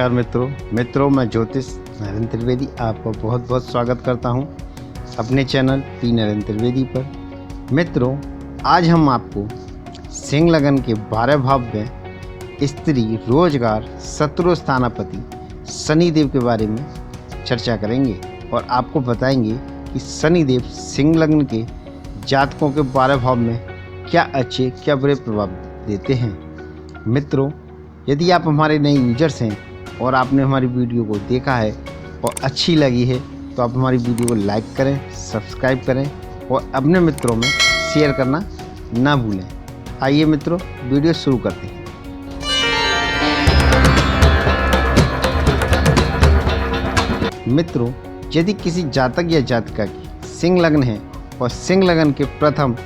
नमस्कार मित्रों मैं ज्योतिष नरेंद्र त्रिवेदी आपका बहुत बहुत स्वागत करता हूं अपने चैनल पी नरेंद्र त्रिवेदी पर। मित्रों, आज हम आपको सिंह लगन के 12 भाव में स्त्री, रोजगार, शत्रु स्थानापति शनिदेव के बारे में चर्चा करेंगे और आपको बताएंगे कि शनिदेव सिंह लगन के जातकों के 12 भाव में क्या अच्छे क्या बुरे प्रभाव देते हैं। मित्रों, यदि आप हमारे नए यूजर्स हैं और आपने हमारी वीडियो को देखा है और अच्छी लगी है तो आप हमारी वीडियो को लाइक करें, सब्सक्राइब करें और अपने मित्रों में शेयर करना ना भूलें। आइए मित्रों, वीडियो शुरू करते हैं। मित्रों, यदि किसी जातक या जातिका की सिंह लग्न है और सिंह लग्न के प्रथम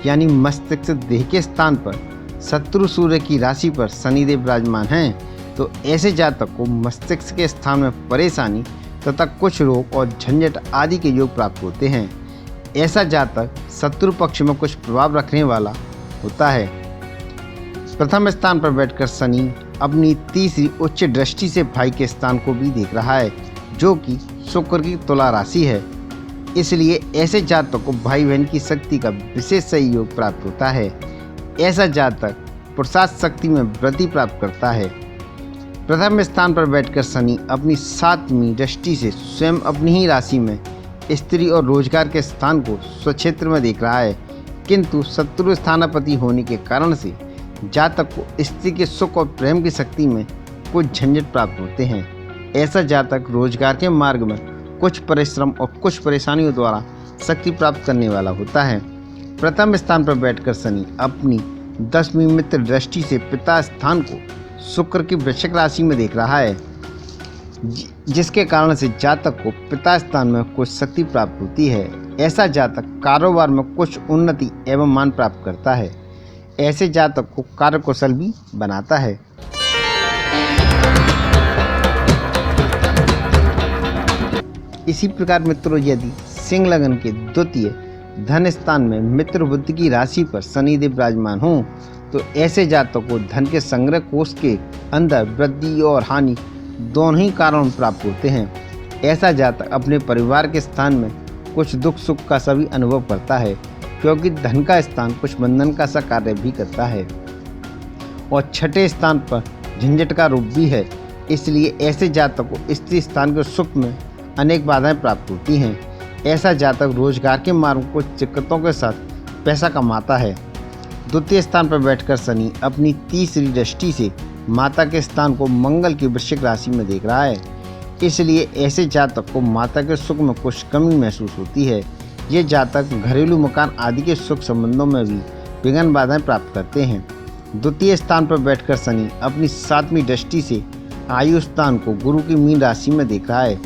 यानी मस्तिष्क देह के स्थान पर शत्रु सूर्य की राशि पर शनिदेव विराजमान हैं, तो ऐसे जातक को मस्तिष्क के स्थान में परेशानी तथा कुछ रोग और झंझट आदि के योग प्राप्त होते हैं। ऐसा जातक शत्रु पक्ष में कुछ प्रभाव रखने वाला होता है। प्रथम स्थान पर बैठकर शनि अपनी तीसरी उच्च दृष्टि से भाई के स्थान को भी देख रहा है, जो कि शुक्र की तुला राशि है। इसलिए ऐसे जातक को भाई बहन की शक्ति का विशेष सहयोग प्राप्त होता है। ऐसा जातक पुरुषार्थ शक्ति में वृद्धि प्राप्त करता है। प्रथम स्थान पर बैठकर शनि अपनी 7वीं दृष्टि से स्वयं अपनी ही राशि में स्त्री और रोजगार के स्थान को स्वक्षेत्र में देख रहा है, किंतु शत्रु स्थानापति होने के कारण से जातक को स्त्री के सुख और प्रेम की शक्ति में कुछ झंझट प्राप्त होते हैं। ऐसा जातक रोजगार के मार्ग में कुछ परिश्रम और कुछ परेशानियों द्वारा शक्ति प्राप्त करने वाला होता है। प्रथम स्थान पर बैठकर शनि अपनी 10वीं मित्र दृष्टि से पिता स्थान को शुक्र की वृश्चिक राशि में देख रहा है, जिसके कारण से जातक को पिता स्थान में कुछ शक्ति प्राप्त होती है। ऐसा जातक कारोबार में कुछ उन्नति एवं मान प्राप्त करता है। ऐसे जातक को कार्यकुशल भी बनाता है। इसी प्रकार मित्रों, यदि सिंह लगन के द्वितीय धन स्थान में मित्र बुद्ध की राशि पर शनिदेव विराजमान हो, तो ऐसे जातकों को धन के संग्रह कोष के अंदर वृद्धि और हानि दोनों ही कारण प्राप्त होते हैं। ऐसा जातक अपने परिवार के स्थान में कुछ दुख सुख का सभी अनुभव करता है, क्योंकि धन का स्थान कुछ बंधन का सा कार्य भी करता है और छठे स्थान पर झंझट का रूप भी है। इसलिए ऐसे जातक को स्त्री स्थान के सुख में अनेक बाधाएं प्राप्त होती हैं। ऐसा जातक रोजगार के मार्ग को दिक्कतों के साथ पैसा कमाता है। द्वितीय स्थान पर बैठकर शनि अपनी तीसरी दृष्टि से माता के स्थान को मंगल की वृश्चिक राशि में देख रहा है। इसलिए ऐसे जातक को माता के सुख में कुछ कमी महसूस होती है। ये जातक घरेलू मकान आदि के सुख संबंधों में भी विघ्न बाधाएं प्राप्त करते हैं। द्वितीय स्थान पर बैठकर शनि अपनी 7वीं दृष्टि से आयु स्थान को गुरु की मीन राशि में देख रहा है।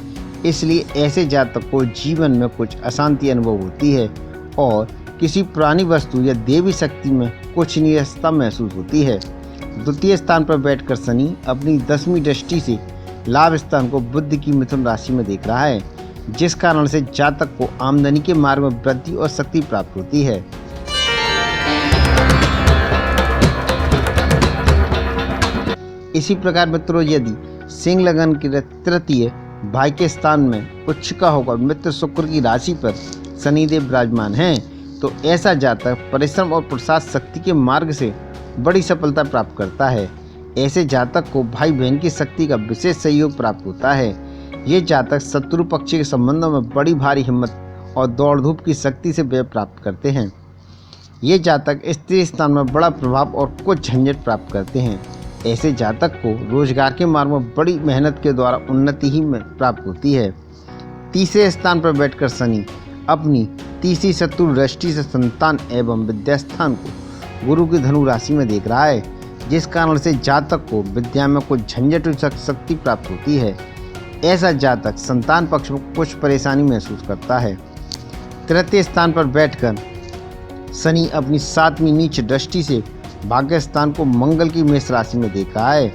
इसलिए ऐसे जातक को जीवन में कुछ अशांति अनुभव होती है और किसी पुरानी वस्तु या देवी शक्ति में कुछ निराशा महसूस होती है। द्वितीय स्थान पर बैठकर शनि अपनी 10वीं दृष्टि से लाभ स्थान को बुध की मिथुन राशि में देख रहा है, जिस कारण से जातक को आमदनी के मार्ग में वृद्धि और शक्ति प्राप्त होती है। इसी प्रकार मित्रों, यदि सिंह लगन के तृतीय भाई के स्थान में उच्च होकर मित्र शुक्र की राशि पर शनिदेव विराजमान हैं, तो ऐसा जातक परिश्रम और पुरुषार्थ शक्ति के मार्ग से बड़ी सफलता प्राप्त करता है। ऐसे जातक को भाई बहन की शक्ति का विशेष सहयोग प्राप्त होता है। ये जातक शत्रु पक्ष के संबंधों में बड़ी भारी हिम्मत और दौड़ धूप की शक्ति से व्यय प्राप्त करते हैं। ये जातक स्त्री स्थान में बड़ा प्रभाव और कुछ झंझट प्राप्त करते हैं। ऐसे जातक को रोजगार के मार्ग में बड़ी मेहनत के द्वारा उन्नति ही में प्राप्त होती है। तीसरे स्थान पर बैठकर शनि अपनी तीसरी शत्रु दृष्टि से संतान एवं विद्यास्थान को गुरु की धनु राशि में देख रहा है, जिस कारण से जातक को विद्या में कुछ झंझट शक्ति प्राप्त होती है। ऐसा जातक संतान पक्ष में कुछ परेशानी महसूस करता है। तृतीय स्थान पर बैठकर शनि अपनी 7वीं नीच दृष्टि से भाग्य स्थान को मंगल की मेष राशि में देख रहा है,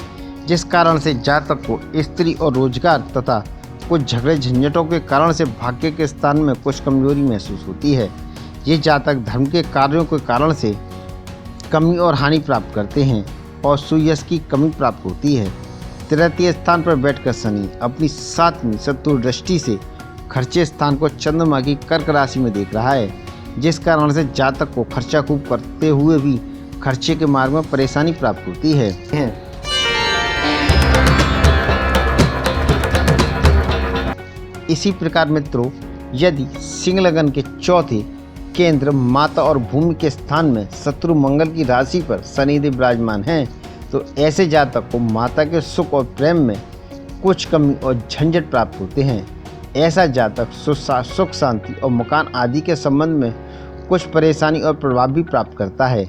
जिस कारण से जातक को स्त्री और रोजगार तथा कुछ झगड़े झंझटों के कारण से भाग्य के स्थान में कुछ कमजोरी महसूस होती है। ये जातक धर्म के कार्यों के कारण से कमी और हानि प्राप्त करते हैं और सुयश की कमी प्राप्त होती है। तृतीय स्थान पर बैठकर शनि अपनी 7वीं शत्रु दृष्टि से खर्चे स्थान को चंद्रमा की कर्क राशि में देख रहा है, जिस कारण से जातक को खर्चा खूब करते हुए भी खर्चे के मार्ग में परेशानी प्राप्त होती है। इसी प्रकार मित्रों, यदि सिंह लगन के चौथे केंद्र माता और भूमि के स्थान में शत्रु मंगल की राशि पर शनिदेव विराजमान हैं, तो ऐसे जातक को माता के सुख और प्रेम में कुछ कमी और झंझट प्राप्त होते हैं। ऐसा जातक सुख शांति और मकान आदि के संबंध में कुछ परेशानी और प्रभाव भी प्राप्त करता है।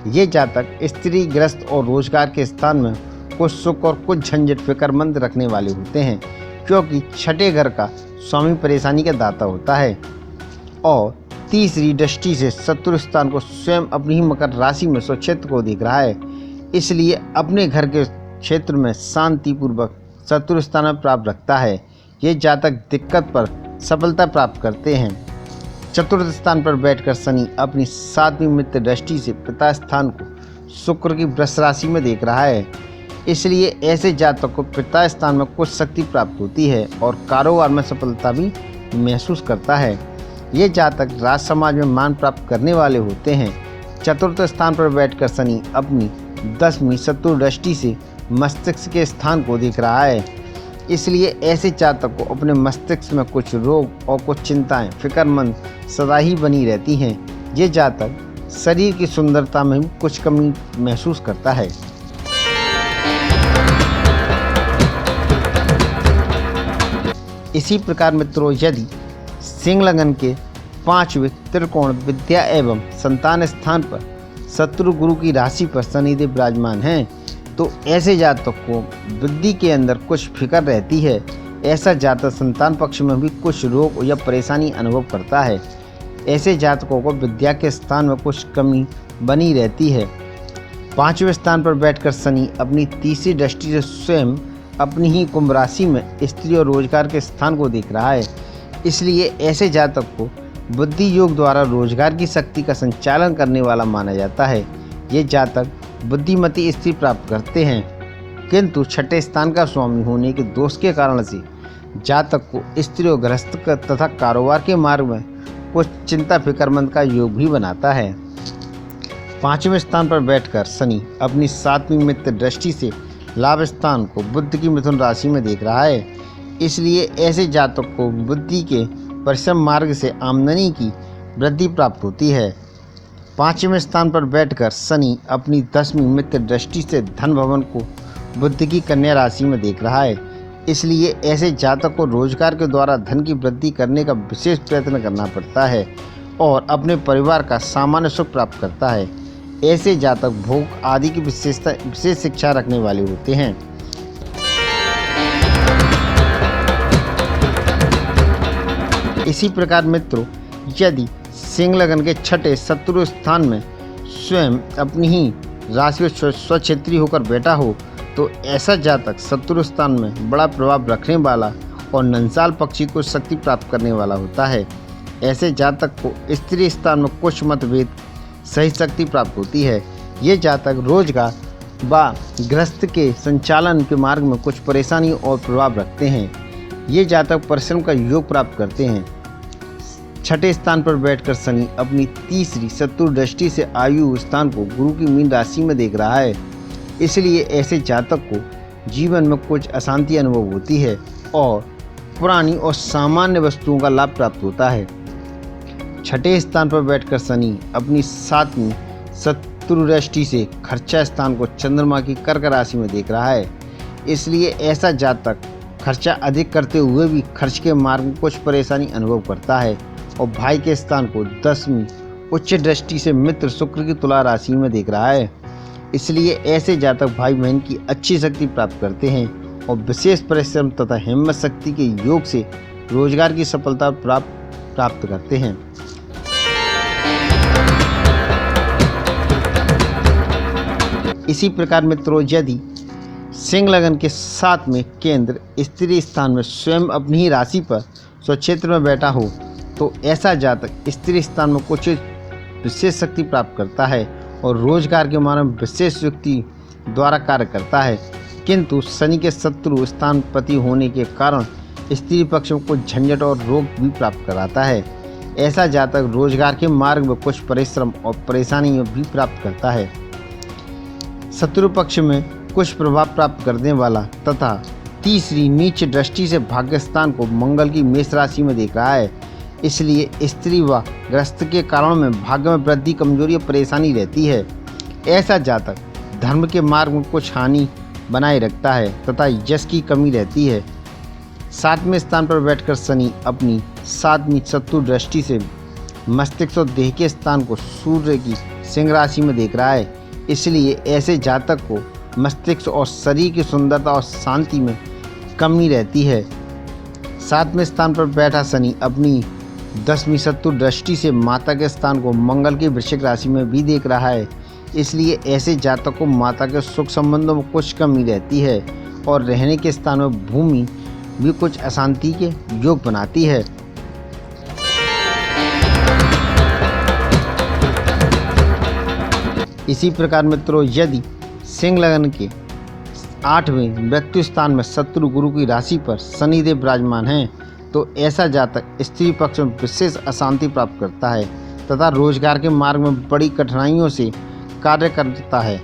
ये जातक स्त्री ग्रस्त और रोजगार के स्थान में कुछ सुख और कुछ झंझट फिक्रमंद रखने वाले होते हैं, क्योंकि छठे घर का स्वामी परेशानी का दाता होता है और तीसरी दृष्टि से शत्रु स्थान को स्वयं अपनी ही मकर राशि में स्वक्षेत्र को देख रहा है। इसलिए अपने घर के क्षेत्र में शांतिपूर्वक शत्रु स्थान में प्राप्त रखता है। ये जातक दिक्कत पर सफलता प्राप्त करते हैं। चतुर्थ स्थान पर बैठकर शनि अपनी 7वीं मित्र दृष्टि से पिता स्थान को शुक्र की वृष राशि में देख रहा है। इसलिए ऐसे जातक को पिता स्थान में कुछ शक्ति प्राप्त होती है और कारोबार में सफलता भी महसूस करता है। ये जातक राज समाज में मान प्राप्त करने वाले होते हैं। चतुर्थ स्थान पर बैठकर शनि अपनी 10वीं शत्रु दृष्टि से मस्तिष्क के स्थान को देख रहा है। इसलिए ऐसे जातक को अपने मस्तिष्क में कुछ रोग और कुछ चिंताएं फिक्रमंद सदा ही बनी रहती हैं। ये जातक शरीर की सुंदरता में भी कुछ कमी महसूस करता है। इसी प्रकार मित्रों, यदि सिंह लगन के 5वें त्रिकोण विद्या एवं संतान स्थान पर शत्रु गुरु की राशि पर शनिदेव विराजमान हैं, तो ऐसे जातक को बुद्धि के अंदर कुछ फिक्र रहती है। ऐसा जातक संतान पक्ष में भी कुछ रोग या परेशानी अनुभव करता है। ऐसे जातकों को विद्या के स्थान में कुछ कमी बनी रहती है। 5वें स्थान पर बैठकर शनि अपनी तीसरी दृष्टि से स्वयं अपनी ही कुंभ राशि में स्त्री और रोजगार के स्थान को देख रहा है। इसलिए ऐसे जातक को बुद्धि योग द्वारा रोजगार की शक्ति का संचालन करने वाला माना जाता है। ये जातक बुद्धिमती स्त्री प्राप्त करते हैं, किंतु छठे स्थान का स्वामी होने के दोष के कारण से जातक को स्त्री और गृहस्थ तथा कारोबार के मार्ग में कुछ चिंता फिक्रमंद का योग भी बनाता है। 5वें स्थान पर बैठकर शनि अपनी 7वीं मित्र दृष्टि से लाभ स्थान को बुध की मिथुन राशि में देख रहा है। इसलिए ऐसे जातक को बुद्धि के परिश्रम मार्ग से आमदनी की वृद्धि प्राप्त होती है। 5वें स्थान पर बैठकर शनि अपनी 10वीं मित्र दृष्टि से धन भवन को बुध की कन्या राशि में देख रहा है। इसलिए ऐसे जातक को रोजगार के द्वारा धन की वृद्धि करने का विशेष प्रयत्न करना पड़ता है और अपने परिवार का सामान्य सुख प्राप्त करता है। ऐसे जातक भोग आदि की विशेष शिक्षा रखने वाले होते हैं। इसी प्रकार मित्रों, यदि सिंह लगन के छठे शत्रु स्थान में स्वयं अपनी ही राशि में स्वक्षेत्री होकर बैठा हो, तो ऐसा जातक शत्रु स्थान में बड़ा प्रभाव रखने वाला और नंसाल पक्षी को शक्ति प्राप्त करने वाला होता है। ऐसे जातक को स्त्री स्थान में कुछ मतभेद सही शक्ति प्राप्त होती है। ये जातक रोजगार व गृहस्थ के संचालन के मार्ग में कुछ परेशानी और प्रभाव रखते हैं। ये जातक परिश्रम का योग प्राप्त करते हैं। छठे स्थान पर बैठकर शनि अपनी तीसरी शत्रु दृष्टि से आयु स्थान को गुरु की मीन राशि में देख रहा है। इसलिए ऐसे जातक को जीवन में कुछ अशांति अनुभव होती है और पुरानी और सामान्य वस्तुओं का लाभ प्राप्त होता है। छठे स्थान पर बैठकर शनि अपनी 7वीं शत्रु दृष्टि से खर्चा स्थान को चंद्रमा की कर्क राशि में देख रहा है। इसलिए ऐसा जातक खर्चा अधिक करते हुए भी खर्च के मार्ग में कुछ परेशानी अनुभव करता है और भाई के स्थान को 10वीं उच्च दृष्टि से मित्र शुक्र की तुला राशि में देख रहा है। इसलिए ऐसे जातक भाई बहन की अच्छी शक्ति प्राप्त करते हैं और विशेष परिश्रम तथा हिम्मत शक्ति के योग से रोजगार की सफलता प्राप्त करते हैं। इसी प्रकार मित्रों, यदि सिंह लगन के 7 में केंद्र स्त्री स्थान में स्वयं अपनी ही राशि पर स्वक्षेत्र में बैठा हो, तो ऐसा जातक स्त्री स्थान में कुछ विशेष शक्ति प्राप्त करता है और रोजगार के मार्ग में विशेष युक्ति द्वारा कार्य करता है। किंतु शनि के शत्रु स्थान पति होने के कारण स्त्री पक्ष में कुछ झंझट और रोग भी प्राप्त कराता है। ऐसा जातक रोजगार के मार्ग में कुछ परिश्रम और परेशानियां भी प्राप्त करता है। शत्रु पक्ष में कुछ प्रभाव प्राप्त करने वाला तथा तीसरी नीच दृष्टि से भाग्य स्थान को मंगल की मेष राशि में देख रहा है, इसलिए स्त्री व ग्रस्त के कारणों में भाग्य में वृद्धि, कमजोरी और परेशानी रहती है। ऐसा जातक धर्म के मार्ग में कुछ हानि बनाए रखता है तथा यश की कमी रहती है। 7वें स्थान पर बैठकर शनि अपनी 7वीं शत्रु दृष्टि से मस्तिष्क और देह के स्थान को सूर्य की सिंह राशि में देख रहा है, इसलिए ऐसे जातक को मस्तिष्क और शरीर की सुंदरता और शांति में कमी रहती है। 7वें स्थान पर बैठा शनि अपनी 10वीं शत्रु दृष्टि से माता के स्थान को मंगल की वृश्चिक राशि में भी देख रहा है, इसलिए ऐसे जातक को माता के सुख संबंधों में कुछ कमी रहती है और रहने के स्थान में भूमि भी कुछ अशांति के योग बनाती है। इसी प्रकार मित्रों, यदि सिंह लगन के 8वें मृत्यु स्थान में शत्रु गुरु की राशि पर शनिदेव विराजमान हैं, तो ऐसा जातक स्त्री पक्ष में विशेष अशांति प्राप्त करता है तथा रोजगार के मार्ग में बड़ी कठिनाइयों से कार्य करता है।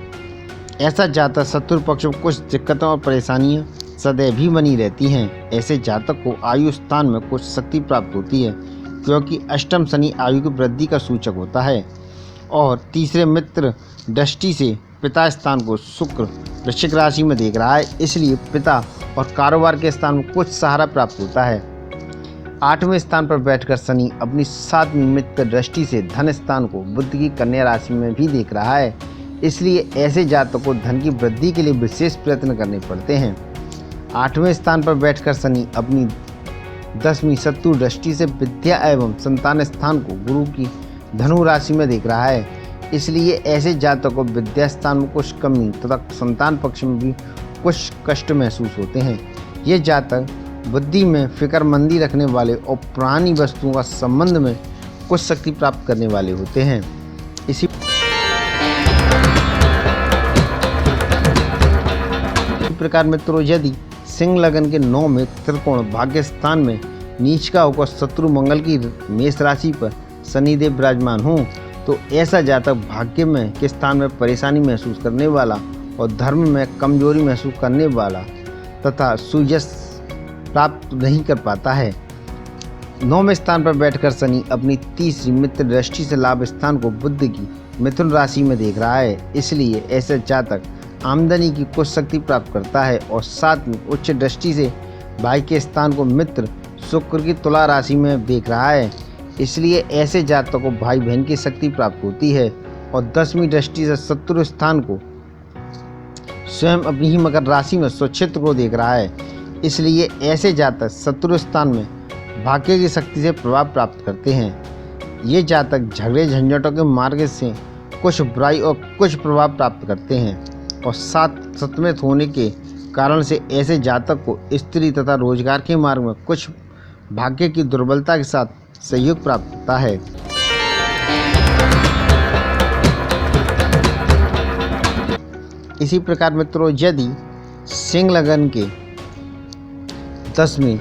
ऐसा जातक शत्रु पक्ष में कुछ दिक्कतों और परेशानियां सदैव ही बनी रहती हैं। ऐसे जातक को आयु स्थान में कुछ शक्ति प्राप्त होती है, क्योंकि अष्टम शनि आयु की वृद्धि का सूचक होता है। और तीसरे मित्र दृष्टि से पिता स्थान को शुक्र वृश्चिक राशि में देख रहा है, इसलिए पिता और कारोबार के स्थान में कुछ सहारा प्राप्त होता है। 8वें स्थान पर बैठकर शनि अपनी 7वीं मित्र दृष्टि से धन स्थान को बुध की कन्या राशि में भी देख रहा है, इसलिए ऐसे जातकों को धन की वृद्धि के लिए विशेष प्रयत्न करने पड़ते हैं। 8वें स्थान पर बैठकर शनि अपनी 10वीं शत्रु दृष्टि से विद्या एवं संतान स्थान को गुरु की धनु राशि में देख रहा है, इसलिए ऐसे जातकों को विद्या स्थान में कुछ कमी तथा संतान पक्ष में भी कुछ कष्ट महसूस होते हैं। ये जातक बुद्धि में फिक्रमंदी रखने वाले और पुरानी वस्तुओं का संबंध में कुछ शक्ति प्राप्त करने वाले होते हैं। इसी प्रकार मित्रों, यदि सिंह लगन के 9 में त्रिकोण भाग्य स्थान में नीच का होकर शत्रु मंगल की मेष राशि पर शनिदेव विराजमान हों, तो ऐसा जातक भाग्य में के स्थान में परेशानी महसूस करने वाला और धर्म में कमजोरी महसूस करने वाला तथा सुयश प्राप्त नहीं कर पाता है। 9वें स्थान पर बैठकर शनि अपनी तीसरी मित्र दृष्टि से लाभ स्थान को बुध की मिथुन राशि में देख रहा है, इसलिए ऐसे जातक आमदनी की कुछ शक्ति प्राप्त करता है। और साथ में उच्च दृष्टि से भाई के स्थान को मित्र शुक्र की तुला राशि में देख रहा है, इसलिए ऐसे जातकों को भाई बहन की शक्ति प्राप्त होती है। और 10वीं दृष्टि से शत्रु स्थान को स्वयं अपनी ही मकर राशि में स्वक्षेत्र को देख रहा है, इसलिए ऐसे जातक शत्रु स्थान में भाग्य की शक्ति से प्रभाव प्राप्त करते हैं। ये जातक झगड़े झंझटों के मार्ग से कुछ बुराई और कुछ प्रभाव प्राप्त करते हैं। और सतमेत होने के कारण से ऐसे जातक को स्त्री तथा रोजगार के मार्ग में कुछ भाग्य की दुर्बलता के साथ सहयोग प्राप्त होता है। इसी प्रकार मित्रों, यदि सिंह लगन के 10वें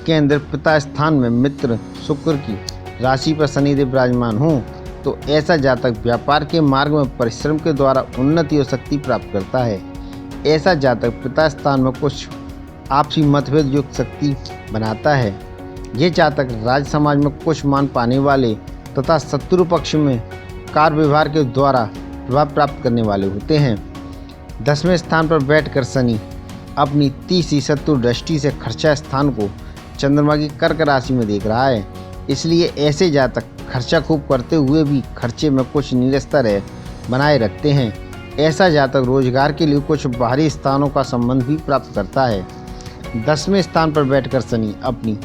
केंद्र पिता स्थान में मित्र शुक्र की राशि पर शनिदेव विराजमान हों, तो ऐसा जातक व्यापार के मार्ग में परिश्रम के द्वारा उन्नति और शक्ति प्राप्त करता है। ऐसा जातक पिता स्थान में कुछ आपसी मतभेद युक्त शक्ति बनाता है। ये जातक राज समाज में कुछ मान पाने वाले तथा शत्रु पक्ष में कार्य व्यवहार के द्वारा प्रभाव प्राप्त करने वाले होते हैं। 10वें स्थान पर बैठकर शनि अपनी तीसरी शत्रु दृष्टि से खर्चा स्थान को चंद्रमा की कर्क राशि में देख रहा है, इसलिए ऐसे जातक खर्चा खूब करते हुए भी खर्चे में कुछ निरस्तर बनाए रखते हैं। ऐसा जातक रोजगार के लिए कुछ बाहरी स्थानों का संबंध भी प्राप्त करता है। 10वें स्थान पर बैठकर शनि अपनी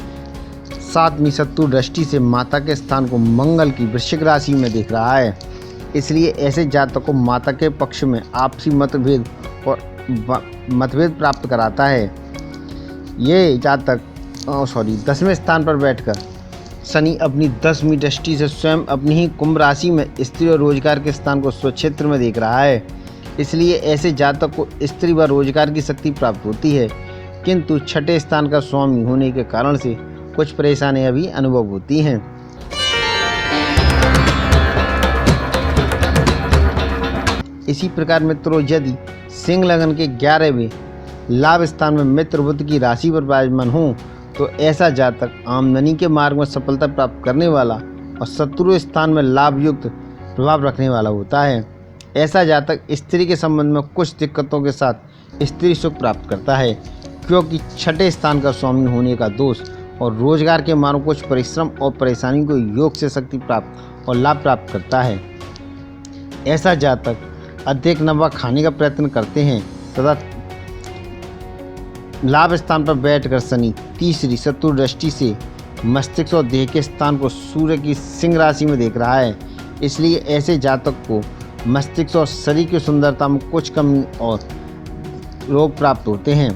7वीं शत्रु दृष्टि से माता के स्थान को मंगल की वृश्चिक राशि में देख रहा है, इसलिए ऐसे जातक को माता के पक्ष में आपसी मतभेद प्राप्त कराता है। ये जातक 10वें स्थान पर बैठकर शनि अपनी 10वीं दृष्टि से स्वयं अपनी ही कुंभ राशि में स्त्री और रोजगार के स्थान को स्वक्षेत्र में देख रहा है, इसलिए ऐसे जातक को स्त्री व रोजगार की शक्ति प्राप्त होती है, किंतु छठे स्थान का स्वामी होने के कारण से कुछ परेशानियां भी अनुभव होती हैं। इसी प्रकार मित्रों, यदि सिंह लगन के 11वें लाभ स्थान में मित्र बुध की राशि पर विराजमान हो तो ऐसा जातक आमदनी के मार्ग में सफलता प्राप्त करने वाला और शत्रु स्थान में लाभ युक्त प्रभाव रखने वाला होता है। ऐसा जातक स्त्री के संबंध में कुछ दिक्कतों के साथ स्त्री सुख प्राप्त करता है, क्योंकि छठे स्थान का स्वामी होने का दोष और रोजगार के मार्ग कुछ परिश्रम और परेशानी को योग से शक्ति प्राप्त और लाभ प्राप्त करता है। ऐसा जातक अधिक नफा खाने का प्रयत्न करते हैं तथा लाभ स्थान पर बैठकर शनि तीसरी शत्रु दृष्टि से मस्तिष्क और देह के स्थान को सूर्य की सिंह राशि में देख रहा है। इसलिए ऐसे जातक को मस्तिष्क और शरीर की सुंदरता में कुछ कमी और रोग प्राप्त होते हैं।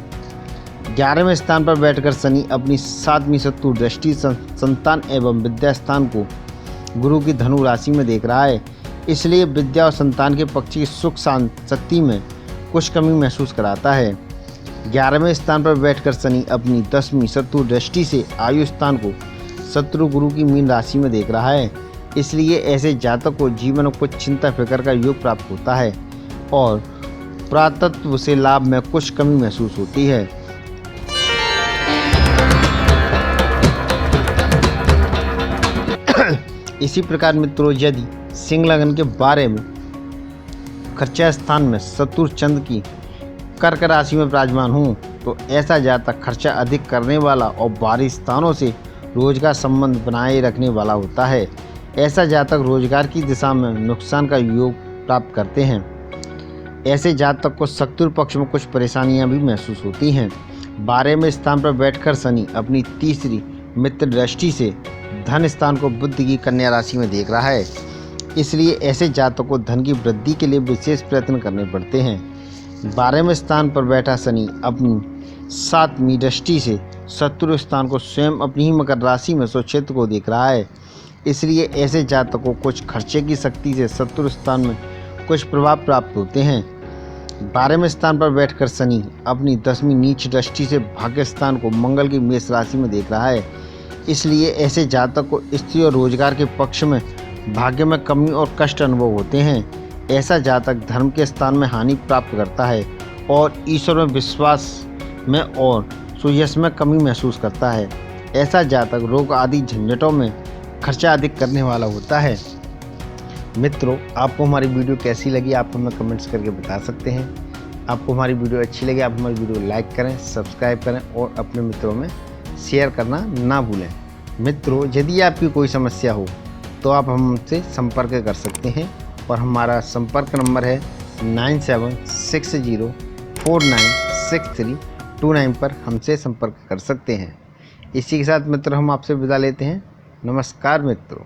11वें स्थान पर बैठकर शनि अपनी 7वीं शत्रु दृष्टि संतान एवं विद्या स्थान को गुरु की धनु राशि में देख रहा है। इसलिए विद्या और संतान के पक्ष की सुख शक्ति में कुछ कमी महसूस कराता है। 11वें स्थान पर बैठकर शनि अपनी 10वीं शत्रु दृष्टि से आयु स्थान को शत्रु गुरु की मीन राशि में देख रहा है। इसलिए ऐसे जातक को जीवन में कुछ चिंता फिक्र का योग प्राप्त होता है और प्रातत्व से लाभ में कुछ कमी महसूस होती है। इसी प्रकार मित्रों, यदि सिंह लगन के 12वें खर्चा स्थान में शत्रु चंद्र की कर्क राशि में विराजमान हूँ तो ऐसा जातक खर्चा अधिक करने वाला और बाहरी स्थानों से रोजगार संबंध बनाए रखने वाला होता है। ऐसा जातक रोजगार की दिशा में नुकसान का योग प्राप्त करते हैं। ऐसे जातक को शत्रु पक्ष में कुछ परेशानियां भी महसूस होती हैं। 12वें स्थान पर बैठकर शनि अपनी तीसरी मित्र दृष्टि से धन स्थान को बुध की कन्या राशि में देख रहा है। इसलिए ऐसे जातक को धन की वृद्धि के लिए विशेष प्रयत्न करने पड़ते हैं। 12वें स्थान पर बैठा शनि अपनी 7वीं दृष्टि से शत्रु स्थान को स्वयं अपनी ही मकर राशि में स्वक्षेत्र को देख रहा है। इसलिए ऐसे जातक को कुछ खर्चे की शक्ति से शत्रु स्थान में कुछ प्रभाव प्राप्त होते हैं। 12वें स्थान पर बैठकर शनि अपनी 10वीं नीच दृष्टि से भाग्य स्थान को मंगल की मेष राशि में देख रहा है। इसलिए ऐसे जातक को स्त्री और रोजगार के पक्ष में भाग्य में कमी और कष्ट अनुभव होते हैं। ऐसा जातक धर्म के स्थान में हानि प्राप्त करता है और ईश्वर में विश्वास में और सुयश में कमी महसूस करता है। ऐसा जातक रोग आदि झंझटों में खर्चा अधिक करने वाला होता है। मित्रों, आपको हमारी वीडियो कैसी लगी आप हमें कमेंट्स करके बता सकते हैं। आपको हमारी वीडियो अच्छी लगी आप हमारी वीडियो लाइक करें, सब्सक्राइब करें और अपने मित्रों में शेयर करना ना भूलें। मित्रों, यदि आपकी कोई समस्या हो तो आप हमसे संपर्क कर सकते हैं और हमारा संपर्क नंबर है 9760496329 पर हमसे संपर्क कर सकते हैं। इसी के साथ मित्रों हम आपसे विदा लेते हैं। नमस्कार मित्रों।